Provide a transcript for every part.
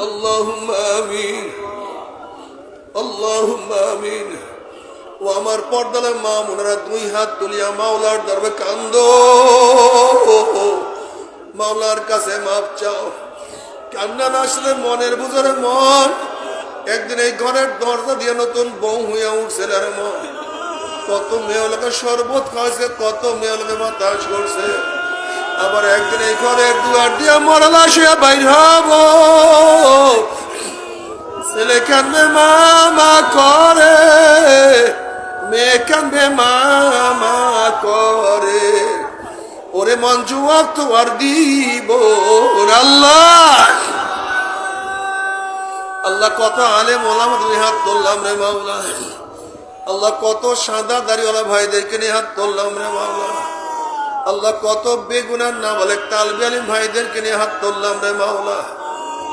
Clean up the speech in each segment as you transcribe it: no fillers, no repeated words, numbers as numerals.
আল্লাহুম্মা আমিন, আল্লাহুম্মা আমিন। ও আমার পর্দালে মা বোনেরা, দুই হাত তুলিয়া মাওলার দরবারে কান্দো, মাওলার কাছে মাপ চাও। কান্না না আসলে মনের বুঝারে মন। একদিন এই ঘরের দরজা দিয়ে নতুন বউ হইয়া উঠছে রে মন। কত মেয়েগুলোকে শরবত খাওয়াইছে, কত মেয়েগুলোকে বাতাস করছে। আবার একদিন এই ঘরের দুয়ার দিয়া মরলা শুয়া বাইর হব। ছেলে কান্দে মামা করে, মেয়ে কান্দে মামা করে। ওরে মন জুয়াক তো আর দিব আল্লাহ। আল্লাহ কত আলেম ওলামা দুই হাত তুললাম রে মাওলা। আল্লাহ কত সাদা দাড়িওয়ালা ভাইদেরকে নিয়ে হাত তুললাম রে মাওলা। আল্লাহ কত বেগুনার না বলে তালবে আলিম ভাইদেরকে নিয়ে হাত তুললাম রে মাওলা।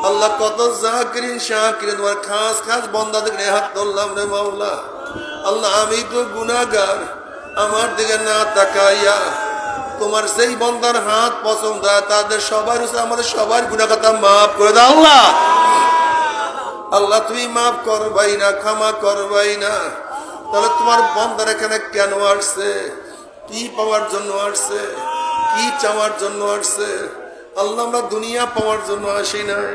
আল্লাহ কত জাকিরিন শাকিরিন তোমার খাস খাস বন্দাদের নিয়ে হাত তুললাম রে মাওলা। আল্লাহ আমি তো গুনাহগার, আমার দিকে না তাকাইয়া তোমার সেই বন্দার হাত পছন্দ হয় তাদের সবার আমাদের সবার গুনাহ কথা মাফ করে দাও আল্লাহ। আল্লাহ তুমি মাফ করবাই না, ক্ষমা করবাই না। তাহলে তোমার বন্দার এখানে কেন আসছে? কি পাওয়ার জন্য আসছে? কি চাওয়ার জন্য আসছে? আল্লাহ আমরা দুনিয়া পাওয়ার জন্য আসি নাই,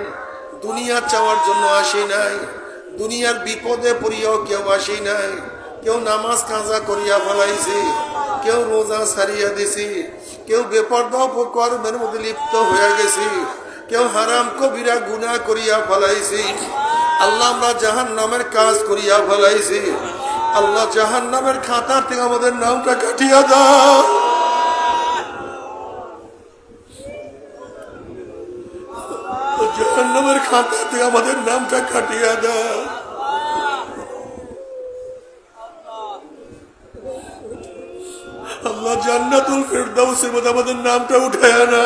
দুনিয়া চাওয়ার জন্য আসি নাই। দুনিয়ার বিপদে পড়িয়াও কেউ আসি নাই। কেউ নামাজ কাজা করিয়া ফেলাইছি, কেউ রোজা ছাড়িয়া দিছি, কেউ বেপরদা কর্মের মধ্যে লিপ্ত হয়ে গেছি, কেউ হারাম কবিরা গুনাহ করিয়া ফেলাইছি। আল্লাহ আমরা জাহান্নামের কাজ করিয়া ফেলাইছি। আল্লাহ জাহান্নামের খাতা থেকে আমাদের নামটা কাটিয়া দাও। জাহান্নামের খাতা থেকে আমাদের নামটা কাটিয়া দাও। আল্লাহ জান্নাতুল ফিরদাউসের মধ্যে আমাদের নামটা উঠায় না।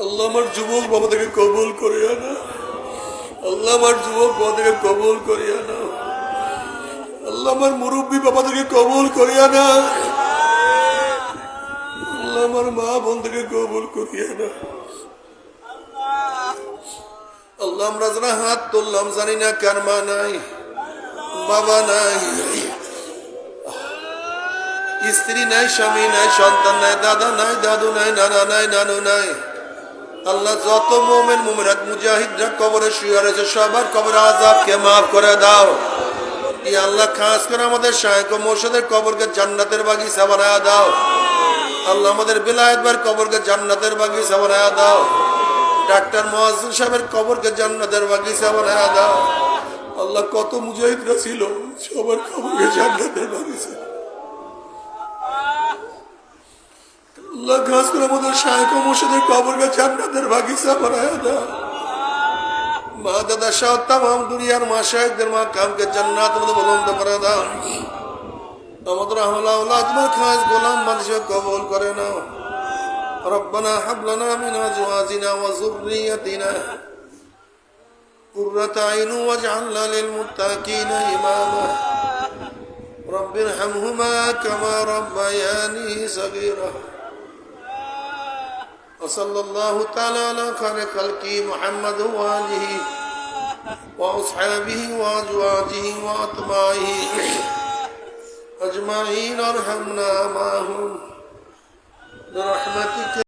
আল্লাহ আমার যুবক বাবাদেরকে কবুল করিয়া না। আল্লাহ আমার যুবক বাবাদেরকে কবুল করিয়া না। আল্লাহ আমার মুরব্বী বাবাদেরকে কবুল করিয়া না। আল্লাহ আমার মা বোনদেরকে কবুল করিয়া না। আল্লাহ আমরা যারা হাত তুললাম জানি না কার মা নাই, বাবা নাই, স্ত্রী নাই, স্বামী নাই, সন্তান নাই, দাদা নাই, দাদু নাই, নানা নাই, নানু নাই। আল্লাহ যত মোমেন মুমিনাত মুজাহিদরা কবরে শুয়ে রয়েছে সবার কবর আযাবকে মাফ করে দাও। ইয়া আল্লাহ খাস করে আমাদের শায়েখ ও মুর্শিদের কবরকে জান্নাতের বাগিচা বানায়া দাও। আল্লাহ আমাদের বেলায়েত ভাইয়ের কবরকে জান্নাতের বাগিচা বানায়া দাও। ডাক্তার মুয়াজ্জিন সাহেবের কবরকে জান্নাতের বাগিচা বানায়া দাও। আল্লাহ কত মুজাহিদরা ছিল সবার কবরকে জান্নাতের বাগিচা। আল্লাহ খাস করে আমাদের শায়েখ ও মুর্শিদের কবরকে জান্নাতের বাগিচা বানায়া দাও। মা দাদা সহ তামাম দুনিয়ার মাশায়েখদের মাকামকে জান্নাতের মধ্যে বুলন্দ করে দাও। আমাদের আহলা তোমার খাস গোলাম মানুষকে কবুল করে নাও। রব্বানা হাব লানা মিন আজওয়াজিনা ওয়া যুররিয়াতিনা কুররাতা আইনুন ওয়াজআলনা লিল মুত্তাকিনা ইমামা। রব্বিরহামহুমা কামা রাব্বায়ানি সগীরা। وصلى الله تعالى على خير خلقه محمد وآله وأصحابه وأزواجه وأتباعه أجمعين ارحمنا معهم برحمتك